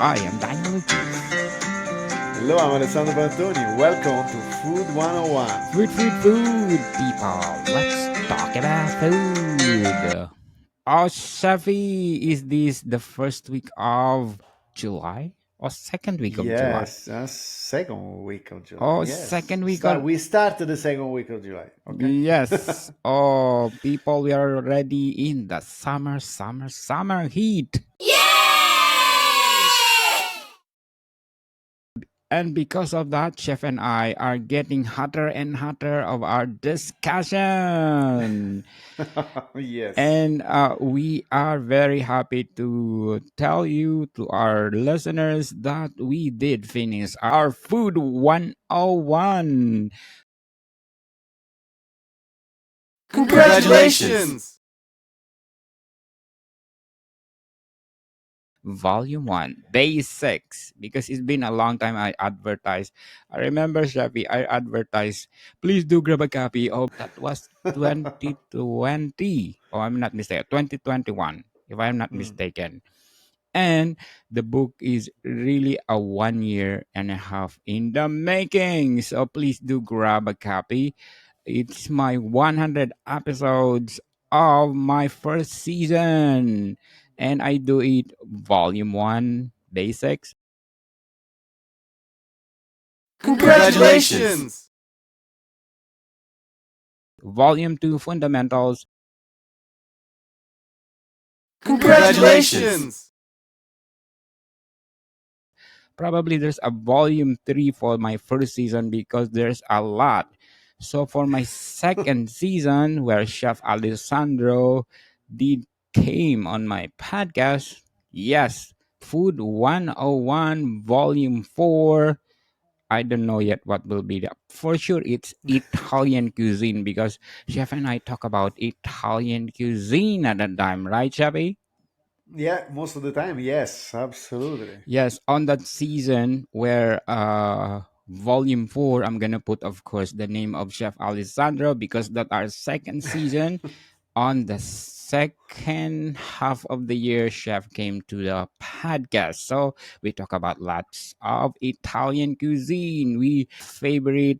I am Daniel Lucas. Hello, I'm Alessandro Pantoni. Welcome to Food 101. Food, people. Let's talk about food. Oh, Shafi, is this the first week of July or second week of July? Yes, second week of July. Oh, Yes, second week of we started the second week of July. Okay. yes. Oh, people, we are already in the summer heat. And because of that, Chef and I are getting hotter and hotter of our discussion. Yes. And we are very happy to tell you, to our listeners, that we did finish our Food 101 Congratulations! Volume 1, Basics, because it's been a long time I advertised. I remember, Shafi, I advertised, please do grab a copy of that was 2020. Oh, I'm not mistaken, 2021, if I'm not Hmm. mistaken. And the book is really a 1 year and a half in the making. So please do grab a copy. It's my 100 episodes of my first season. And I do it volume 1, basics, Congratulations! volume 2, fundamentals, Congratulations! probably there's a volume 3 for my first season because there's a lot. So for my second season, where Chef Alessandro did came on my podcast, yes, Food 101 Volume 4. I don't know yet what will be the, for sure it's Italian cuisine because Chef and I talk about Italian cuisine at that time, right, Chevy? Yeah, most of the time, yes, absolutely. Yes, on that season where volume 4, I'm gonna put of course the name of Chef Alessandro because that our second season. On the second half of the year, Chef came to the podcast. So we talk about lots of Italian cuisine. We favorite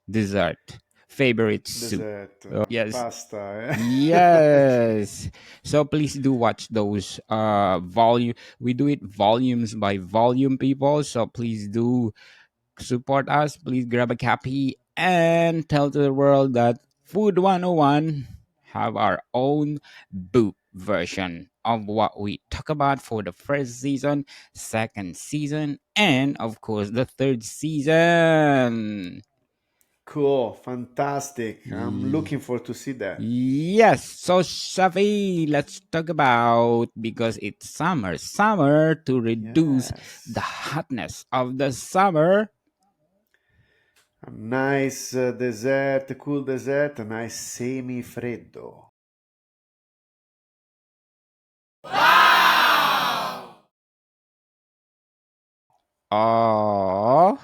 dessert, favorite soup. Dessert, Yes. pasta. Yes. So please do watch those volume. We do it volumes by volume, people. So please do support us. Please grab a copy and tell to the world that Food 101 have our own book version of what we talk about for the first season, second season, and of course the third season. Cool, fantastic. I'm Ye- looking forward to see that. Yes, so Shafi, let's talk about because it's summer to reduce the Yes. hotness of the summer. A nice dessert, cool dessert, a nice semifreddo. Oh,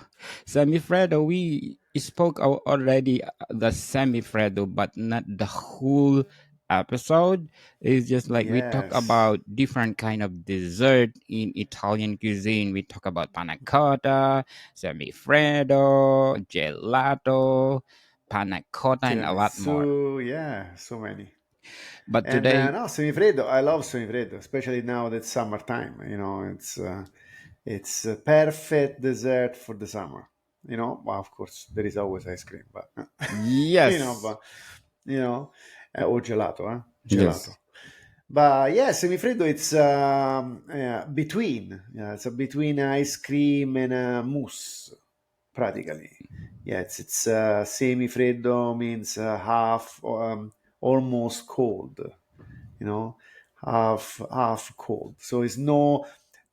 Semifreddo. We spoke already the Semifreddo, but not the whole episode. It's just like we talk Yes, about different kind of dessert in Italian cuisine. We talk about panna cotta, Semifreddo, gelato, panna cotta, and a lot more. tiramisu, yeah, so many. But And today, no, semifreddo, I love semifreddo, especially now that summertime. It's a perfect dessert for the summer. Well, of course, there is always ice cream, but you know, yes, but you know, or gelato, yes, gelato. But yeah, semifreddo, it's between. Yeah, it's a between ice cream and a mousse, practically. Yeah, it's semifreddo means half, almost cold. You know, half cold. So it's no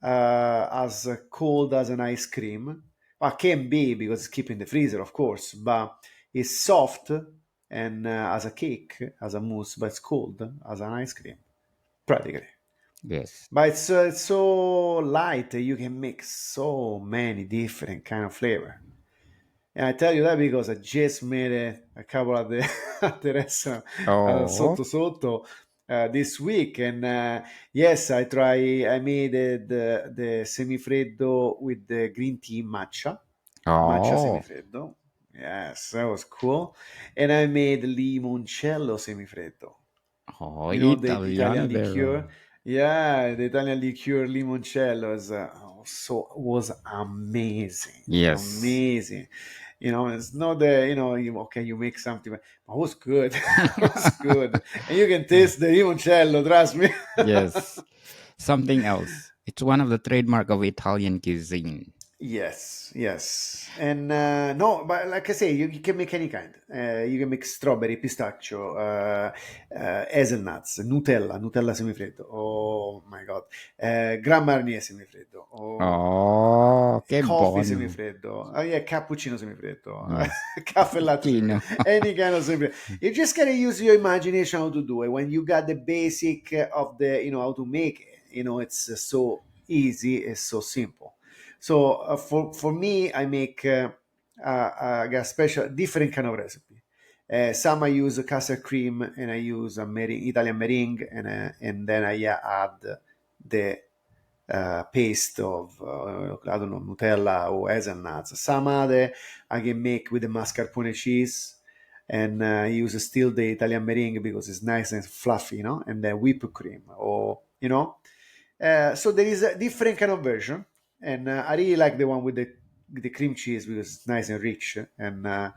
as cold as an ice cream. Well, can be because it's kept in the freezer, of course, but it's soft and as a cake, as a mousse, but it's cold as an ice cream, practically. yes. But it's so light that you can mix so many different kind of flavor. And I tell you that because I just made a couple at the at the restaurant Oh, sotto sotto. this week, and yes, I made the semifreddo with the green tea matcha Oh, semifreddo. Yes, that was cool. And I made limoncello semifreddo. oh, You know, the Italiano Italian there. liqueur. Yeah, the Italian liqueur limoncello was amazing, Yes. amazing. You know, it's not the, okay, you make something, but it was good. It was good, and you can taste the limoncello. Trust me. Yes. Something else. It's one of the trademark of Italian cuisine. Yes, yes. And no, but like I say, you can make any kind. You can make strawberry, pistachio, hazelnuts, Nutella semifreddo. Oh my God. Gran Marnier semifreddo. Oh, Oh, che coffee buono. semifreddo. Oh yeah, cappuccino semifreddo. Yes. Caffè latte semifreddo. Kino. Any kind of semifreddo. You just gotta use your imagination how to do it. When you got the basic of the, how to make it, it's so easy, it's so simple. So for me, I make a special different kind of recipe. Some I use custard cream and I use a Italian meringue, and then I add the paste of I don't know, Nutella or hazelnuts. Some other I can make with the mascarpone cheese, and use still the Italian meringue because it's nice and fluffy, and then whipped cream, or so there is a different kind of version, and I really like the one with the cream cheese because it's nice and rich, and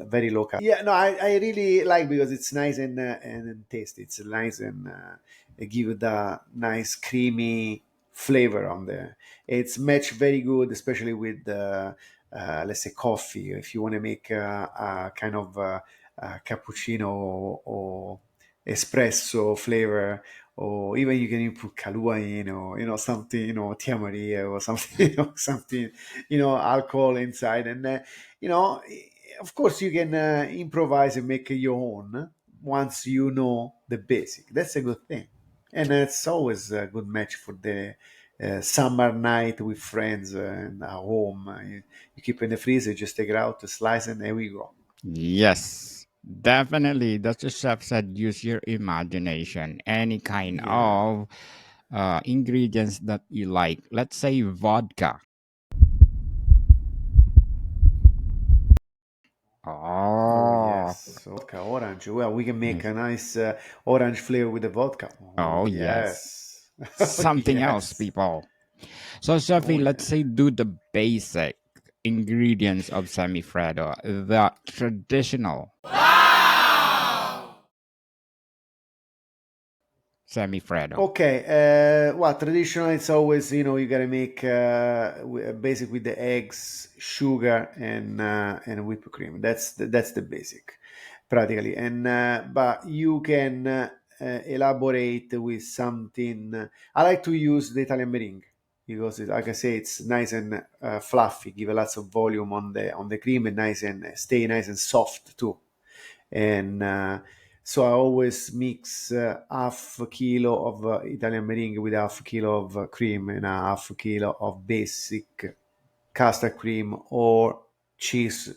very local. Yeah, no, I really like because it's nice and tasty. It's nice, and it give it a nice creamy flavor on there. It's matched very good, especially with let's say coffee. If you want to make a kind of cappuccino or espresso flavor, or even you can put Kahlua in, or something, Tia Maria or something, something, alcohol inside, and you know, of course you can improvise and make your own once you know the basic. That's a good thing, and it's always a good match for the summer night with friends and at home. You keep in the freezer, just take it out, slice, and there we go. Yes, definitely. That's the chef said. Use your imagination. Any kind Yeah. of ingredients that you like. Let's say vodka. Oh Oh, yes, so vodka orange. Well, we can make yes. a nice orange flavor with the vodka. Oh Oh, yes. yes, oh Something else, yes, people. So, oh Sophie, let's yeah. say do the basic ingredients of semifreddo, the traditional semifreddo. Okay. Well, traditional it's always you gotta make basic with the eggs, sugar, and whipped cream. That's the basic, practically. And but you can elaborate with something. I like to use the Italian meringue because, like I say, it's nice and fluffy. Give a lots of volume on the cream, and nice and stay nice and soft too. And so I always mix half a kilo of Italian meringue with half a kilo of cream and a half a kilo of basic custard cream or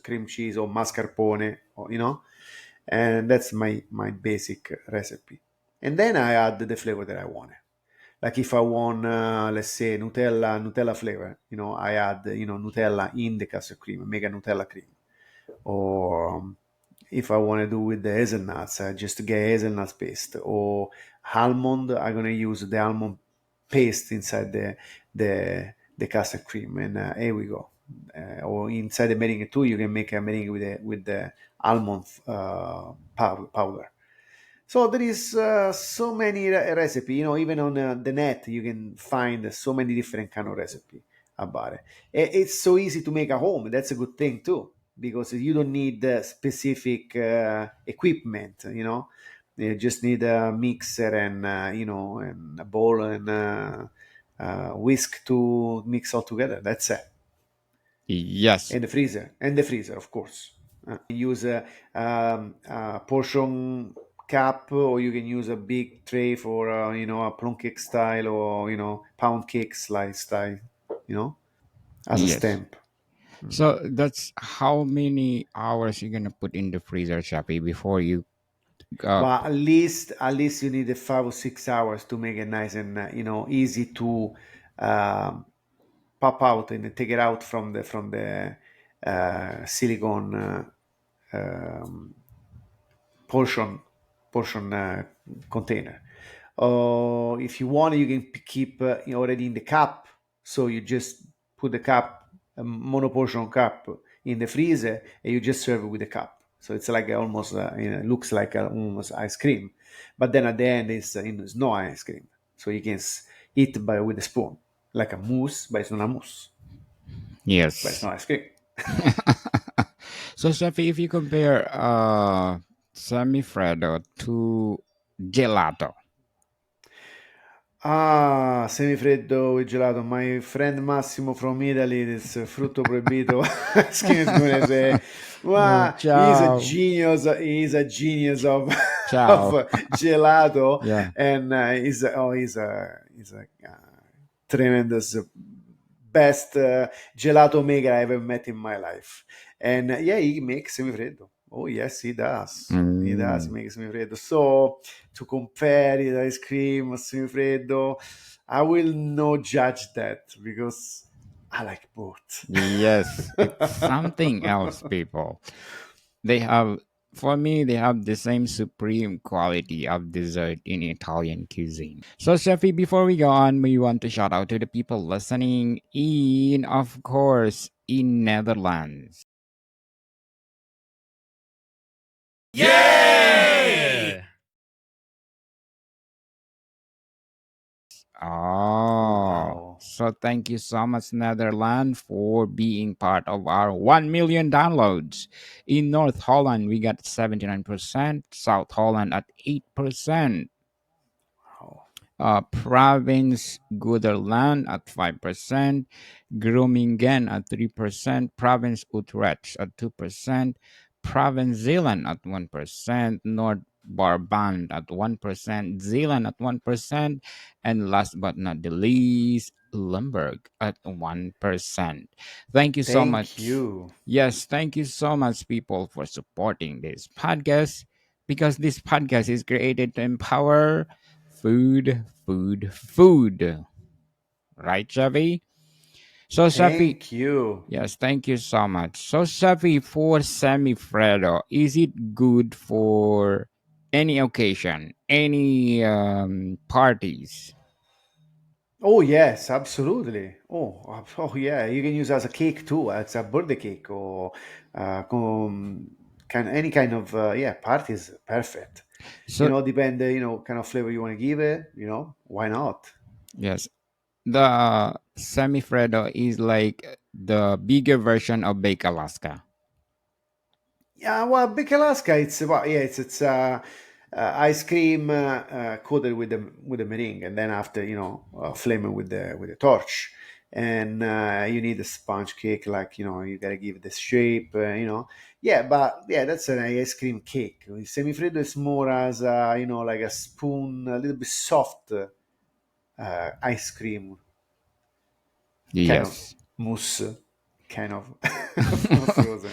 cream cheese or mascarpone, or. And that's my basic recipe. And then I add the flavor that I want. Like if I want, let's say Nutella flavor, I add, Nutella in the custard cream, make a Nutella cream. Or if I want to do with the hazelnuts, I just get hazelnut paste. Or almond, I'm gonna use the almond paste inside the custard cream, and here we go. Or inside the meringue too, you can make a meringue with the almond powder. So there is so many recipe, even on the net, you can find so many different kind of recipe about it. It's so easy to make at home. That's a good thing too, because you don't need specific equipment. You just need a mixer and and a bowl and whisk to mix all together. That's it. Yes, And the freezer, of course. Use a portion cup, or you can use a big tray for a plum cake style, or pound cake slice style, you know, as a yes. stamp. So that's how many hours you're gonna put in the freezer, Chappy, before you Uh, But at least you need a 5 or 6 hours to make it nice and easy to um, pop out and take it out from the silicone um, portion portion container. Or if you want, you can keep already in the cup. So you just put the cup, a monoportion cup, in the freezer, and you just serve it with the cup. So it's like almost, looks like almost ice cream, but then at the end it's no ice cream. So you can eat by with a spoon, like a mousse, but it's not a mousse, but it's yes. not ice cream. So, Shafi, if you compare semifreddo to gelato, Ah, semifreddo e gelato. My friend Massimo from Italy, this frutto proibito ice cream is going to say, "Wow, he's a ciao, genius. He's a genius of of ciao. gelato, Yeah. and he's a tremendous best gelato maker I ever met in my life." And yeah, he makes semifreddo. Oh yes, he does. He does Mm, make semifreddo. So to compare it, ice cream, semifreddo, I will not judge that because I like both. yes, it's something else, people. They have, for me, they have the same supreme quality of dessert in Italian cuisine. So, Shafi, before we go on, we want to shout out to the people listening in, of course, in Netherlands. Yay! Oh, Wow. so thank you so much, Netherlands, for being part of our 1 million downloads. In North Holland, we got 79%, South Holland at 8%. Wow. Province Guderland at 5%, Groningen at 3%, Province Utrecht at 2%, Province Zeeland at 1%, North Brabant at 1%, Zeeland at 1%, and last but not the least, Limburg at 1%. Thank you so Thank much. you. Yes, thank you so much, people, for supporting this podcast because this podcast is created to empower food, food, food. Right, Shafi? So, Shafi, Thank you. yes, thank you so much. So, Shafi, for semifreddo, is it good for any occasion, any parties? Oh yes, absolutely. Oh yeah. You can use it as a cake too. It's a birthday cake or any kind of yeah party is perfect. So, Depend kind of flavor you want to give it. Why not? yes, the semifreddo is like the bigger version of Bake Alaska. Yeah, well, Big Alaska, it's ice cream coated with the meringue, and then after flame it with the torch, and you need a sponge cake, like you gotta give it the shape, Yeah, but yeah, that's an ice cream cake. Semifreddo is more as like a spoon, a little bit soft ice cream kind of Yes. mousse, kind of frozen.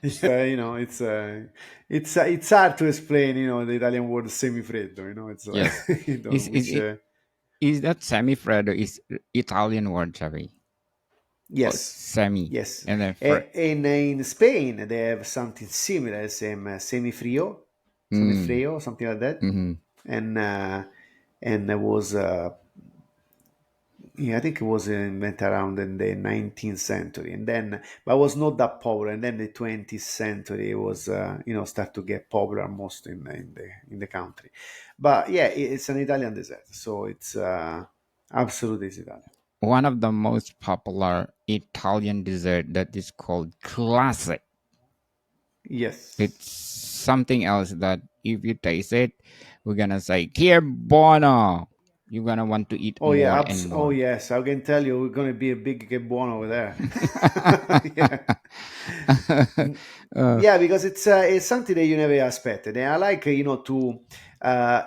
It's hard to explain. The Italian word semifreddo. It's like Yes. Is is which it is that semifreddo is Italian word, Shafi? Oh, yes, semi. yes. And then In Spain they have something similar, same semifrio, mm, semifrio, something like that, mm-hmm. and there was yeah, I think it was invented around in the 19th century, and then but was not that popular. And then the 20th century was, start to get popular most in the country. But yeah, it's an Italian dessert, so it's absolutely is Italian. One of the most popular Italian dessert that is called classic. Yes. It's something else that if you taste it, we're gonna say "Che buono." You're gonna want to eat Oh yeah, more and oh more. yes, I can tell you we're going to be a big che buono over there. Yeah. uh, Yeah, because it's something that you never expected, and I like to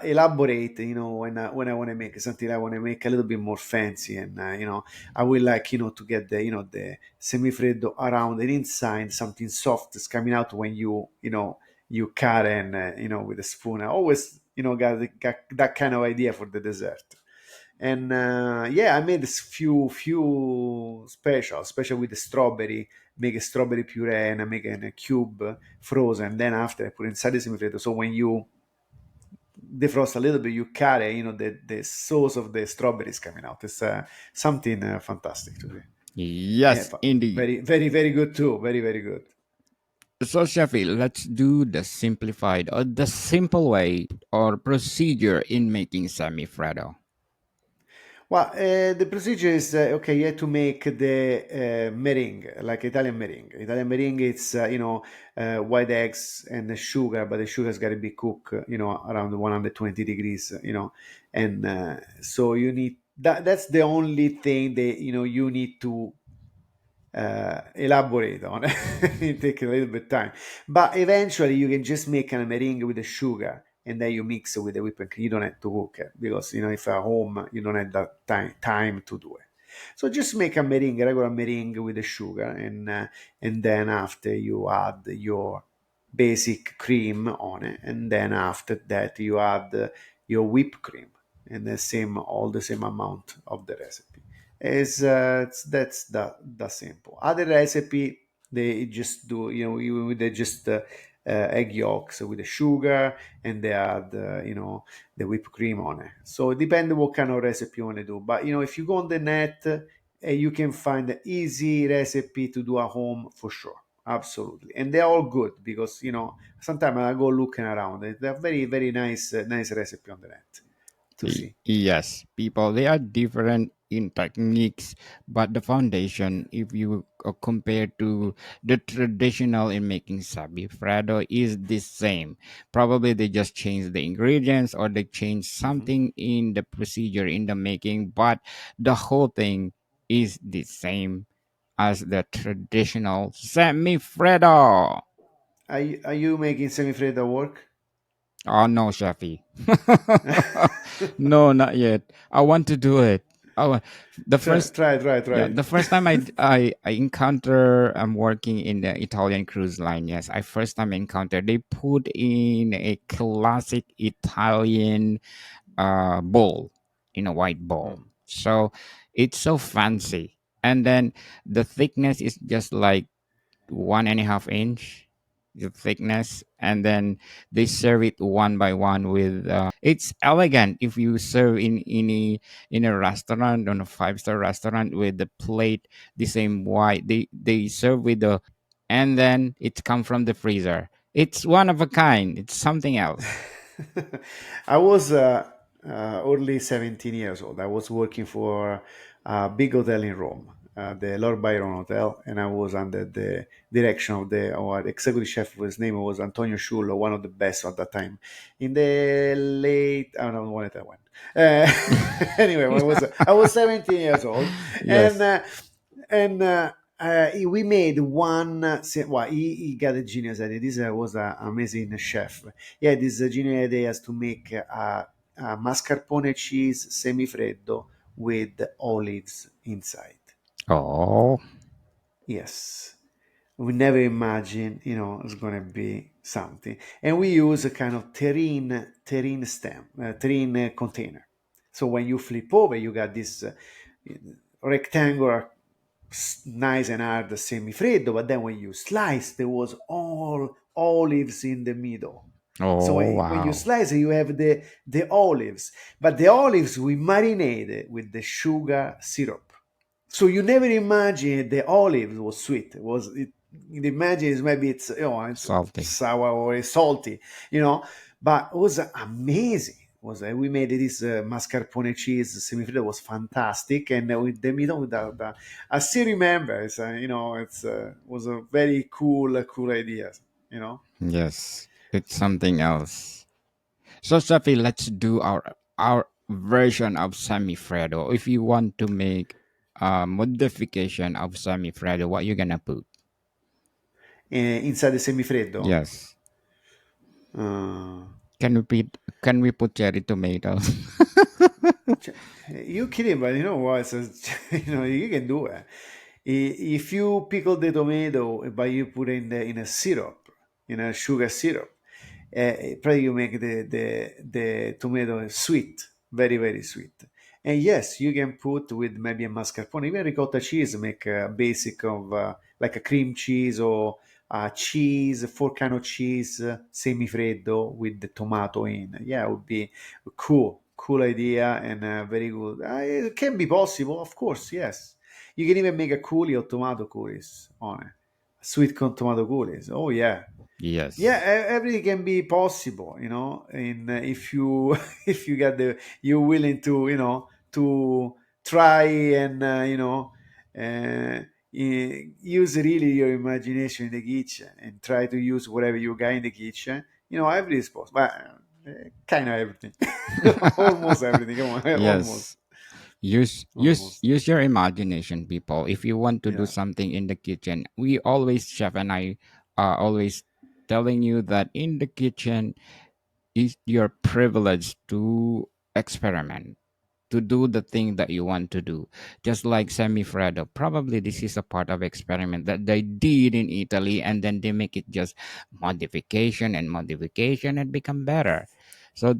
elaborate. When I want to make something, I want to make a little bit more fancy, and I will like to get the semifreddo around and inside something soft is coming out when you you cut and with a spoon. I always got that kind of idea for the dessert. And yeah, I made this few special with the strawberry. Make a strawberry puree and I make it in a cube frozen. Then after I put inside the semifreddo. So when you defrost a little bit, you cut it. The sauce of the strawberries coming out. It's something fantastic to see. Yeah, Yes, indeed. very very very good too. Very very good. So, Shafi, let's do the simplified or the simple way or procedure in making semifreddo. Well, the procedure is okay. You have to make the meringue, like Italian meringue. Italian meringue, it's white eggs and the sugar, but the sugar's got to be cooked, around 120 degrees, and so you need that. That's the only thing that you need to elaborate on. It takes a little bit of time, but eventually you can just make a meringue with the sugar and then you mix it with the whipping cream. You don't have to cook it because if at home you don't have that time to do it. So just make a meringue, regular meringue with the sugar, and then after you add your basic cream on it, and then after that you add your whipped cream, and all the same amount of the recipe. That's the simple. Other recipe they just do they just egg yolks with the sugar and they add the whipped cream on it. So it depends what kind of recipe you want to do. But if you go on the net, you can find an easy recipe to do at home for sure. Absolutely, and they're all good because sometimes I go looking around. They're very very nice recipe on the net to see. Yes, people, they are different in techniques, but the foundation, if you compare to the traditional in making sabi freddo, is the same. Probably they just change the ingredients or they change Mhm. something in the procedure in the making, but the whole thing is the same as the traditional semi freddo. Are you making semifreddo work? Oh no, Shafi. No, not yet. I want to do it. Oh, the try, first try, try, yeah, try. the first time I encounter I'm working in the Italian cruise line. Yes, I first time encounter they put in a classic Italian bowl in a white bowl. Mm. So it's so fancy, and then the thickness is just like 1.5 inch the thickness, and then they serve it one by one with it's elegant if you serve in a restaurant, on a five-star restaurant, with the plate the same white they serve with the, and then it come from the freezer. It's one of a kind, it's something else. I was only 17 years old. I was working for a big hotel in Rome, the Lord Byron Hotel, and I was under the direction of our executive chef. His name was Antonio Schullo, one of the best at that time. In the late, I don't know when it went. Uh, anyway, I was 17 years old, and Yes. we made one. Well, he got a genius idea. This was an amazing chef. Yeah, this genius idea is to make a mascarpone cheese semifreddo with olives inside. Oh. Yes, we never imagined, it's gonna be something. And we use a kind of terrine stem, terrine container. So when you flip over, you got this rectangular, nice and hard semifreddo, but then when you slice, there was all olives in the middle. So Oh when you wow. slice it, you have the olives, but the olives we marinated with the sugar syrup. So you never imagine the olives was sweet. It was it? You imagine maybe it's Salty. sour or it's salty, you know. But it was amazing. Was We made this mascarpone cheese semifreddo was fantastic, and with the middle I still remember. It's was a very cool idea. You know. Yes, it's something else. So, Safi, let's do our version of Semifreddo. If you want to make a modification of Semifreddo, what you gonna put? Inside the semifreddo. Yes. Uh, Can we put cherry tomatoes? Cioè, you kidding, but you know what? You can do it. If you pickle the tomato, but you put in a syrup, in a sugar syrup, Probably you make the tomato sweet, very very sweet. And yes, you can put with maybe a mascarpone, even ricotta cheese, make a basic of like a cream cheese or cheese, four kind of cheese, semifreddo with the tomato in. Yeah, it would be cool, cool idea and very good. It can be possible, of course. Yes, you can even make a coulis or tomato coulis on it, sweet corn tomato coulis. Oh yeah, yeah, Yes. everything can be possible, in if you if you got the you're willing to to try and use really your imagination in the kitchen and try to use whatever you got in the kitchen. Everything is possible, but kind of everything. Almost everything, come on. Almost, Yes. Use almost. your imagination, people. If you want to do Yeah, something in the kitchen, we always, chef and I are always telling you that in the kitchen is your privilege to experiment, to do the thing that you want to do. Just like Semifreddo, probably this is a part of experiment that they did in Italy, and then they make it just modification and modification and become better. So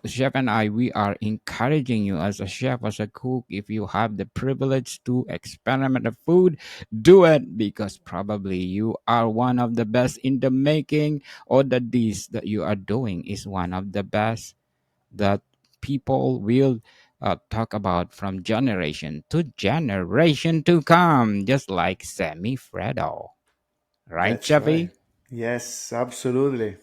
chef and I, we are encouraging you as a chef, as a cook, if you have the privilege to experiment the food, do it, because probably you are one of the best in the making, or the dish that you are doing is one of the best that people will talk about from generation to generation to come, just like Semi Fredo. Right, that's right. Chevy? Yes, absolutely.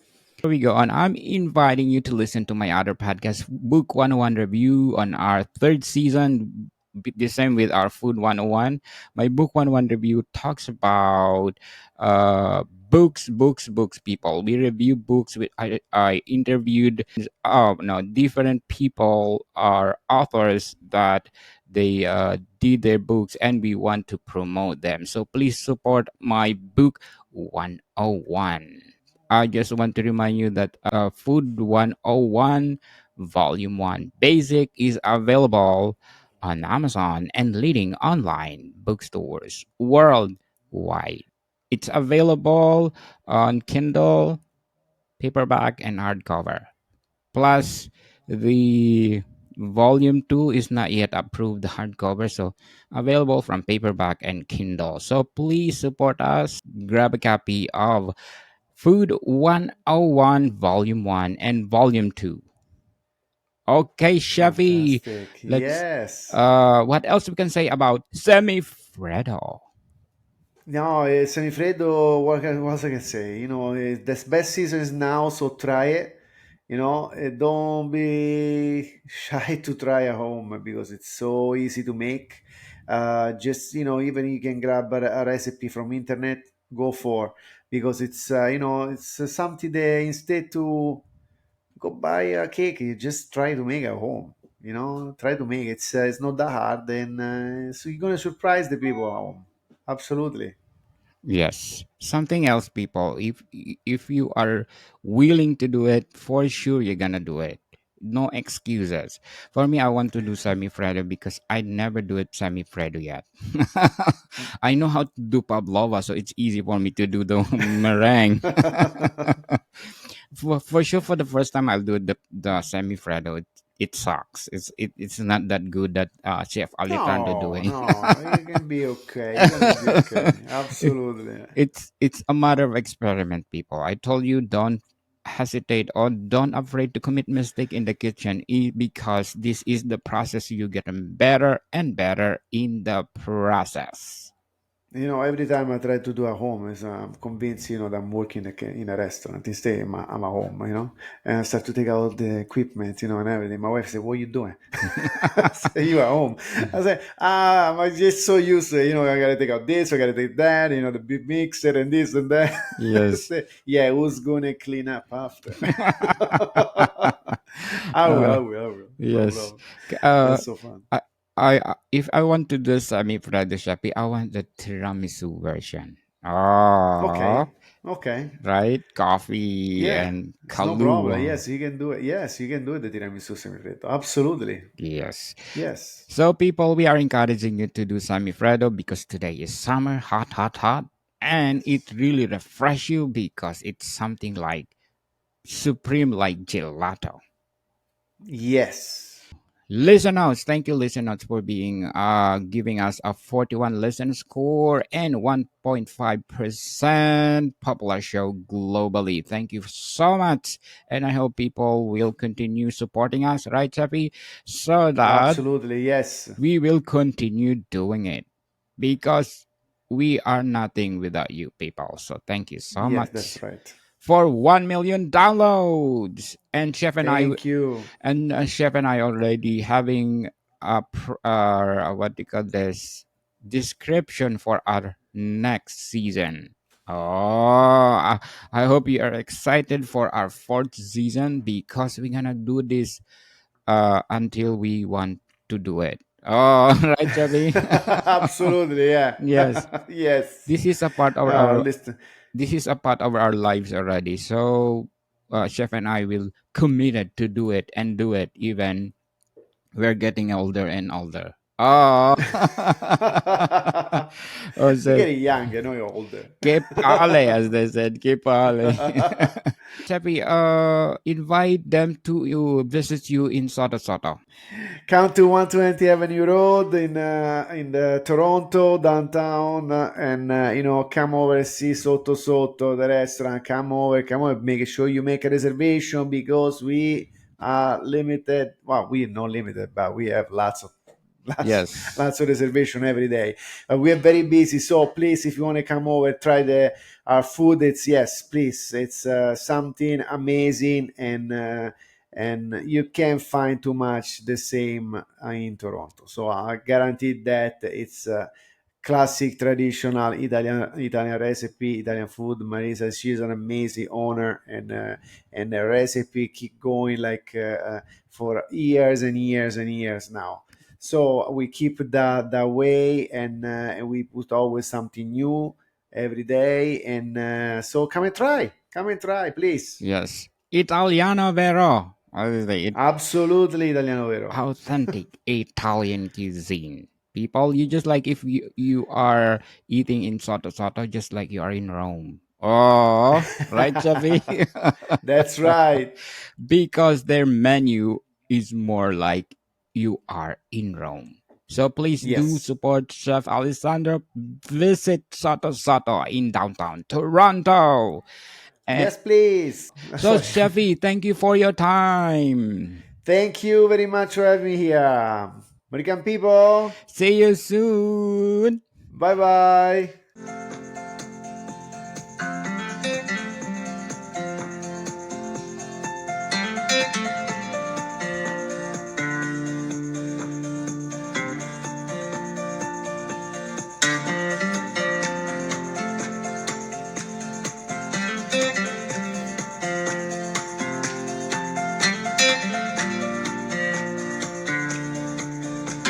We go on. I'm inviting you to listen to my other podcast, Book 101 Review, on our third season. The same with our Food 101. My Book 101 Review talks about books, people. We review books. I interviewed no, different people are authors that they did their books, and we want to promote them. So please support my Book 101. I just want to remind you that Food 101 Volume 1 Basic is available on Amazon and leading online bookstores worldwide. It's available on Kindle, paperback, and hardcover. Plus, the Volume 2 is not yet approved hardcover, so available from paperback and Kindle. So please support us. Grab a copy of Food 101 Volume 1 and Volume 2. Okay, Chevy. Fantastic. Let's Yes. what else we can say about Semifreddo? No, Semifreddo, what I can say? The best season is now, so try it. Don't be shy to try at home because it's so easy to make. Just, even you can grab a recipe from internet, go for, because it's something that instead to go buy a cake, you just try to make at home. Try to make it. It's not that hard, and so you're gonna surprise the people at home. Absolutely. Yes. Something else, people. If you are willing to do it, for sure you're gonna do it. No excuses. For me, I want to do semifreddo because I never do it semifreddo yet. I know how to do pavlova, so it's easy for me to do the meringue. For sure, for the first time I'll do the semifreddo. It sucks. It's not that good that Chef Alejandro No, doing. no, you can be okay. You're gonna be okay. Absolutely. It's a matter of experiment, people. I told you, don't hesitate or don't afraid to commit mistake in the kitchen, because this is the process. You get better and better in the process. Every time I try to do at home, is I'm convinced, that I'm working in a restaurant. Instead, I'm at home, and I start to take out all the equipment, and everything. My wife said, "What are you doing?" I say, "You at home?" I say, I'm just so used to, I gotta take out this, I gotta take that, the big mixer and this and that. Yes. Say, yeah, who's gonna clean up after? I will, I uh, will, I will. No yes. problem. Uh, That's so fun. if I want to do semi Friday Shapi, I want the tiramisu version. Oh, Okay, okay. right, coffee Yeah, and it's no problem. Kahlua. Yes, you can do it. Yes, you can do it, the tiramisu semifreddo. Absolutely. Yes. Yes. So, people, we are encouraging you to do semifreddo because today is summer, hot, hot, hot, and it really refresh you because it's something like supreme like gelato. Yes. Listeners, thank you, listeners, for being giving us a 41 listen score and 1.5% popular show globally. Thank you so much, and I hope people will continue supporting us, right, Chappy, so that Absolutely. Yes. we will continue doing it because we are nothing without you people. So thank you so Yes, that's much right. for 1 million downloads. And Thank you. Chef and I already having what do you call this description for our next season. Oh, I hope you are excited for our fourth season because we're gonna do this until we want to do it. Oh, right, Chubby? Absolutely. Yeah. Yes, Yes. this is a part of our Listen. this is a part of our lives already. So, Chef and I will committed to do it and do it even we're getting older and older. Oh, oh, You're so getting young, I know you're older. que pale, as they said, que pale. Chappy, invite them to you visit you in Soto Soto. Come to 120 Avenue Road in the Toronto downtown, and come over and see Sotto Sotto the restaurant. Come over, make sure you make a reservation because we are limited. Well, we are not limited, but we have Yes, lots of reservation every day. We are very busy, so please, if you want to come over, try the our food. It's yes, please. It's something amazing, and you can't find too much the same in Toronto. So I guarantee that it's classic traditional Italian recipe, Italian food. Marisa, she's an amazing owner, and the recipe keep going like for years and years and years now. So we keep that way, and we put always something new every day. And so come and try, please. yes. Italiano vero. What is it? Absolutely, Italiano Vero. Authentic Italian cuisine. People, you just like if you are eating in Soto Soto, just like you are in Rome. Oh, right, Chavi? That's right. Because their menu is more like you are in Rome. So please do Yes. support Chef Alessandro. Visit Soto Soto in downtown Toronto. And Yes, please. so, Sorry. Chefy, thank you for your time. Thank you very much for having me here. American people, See you soon. bye bye.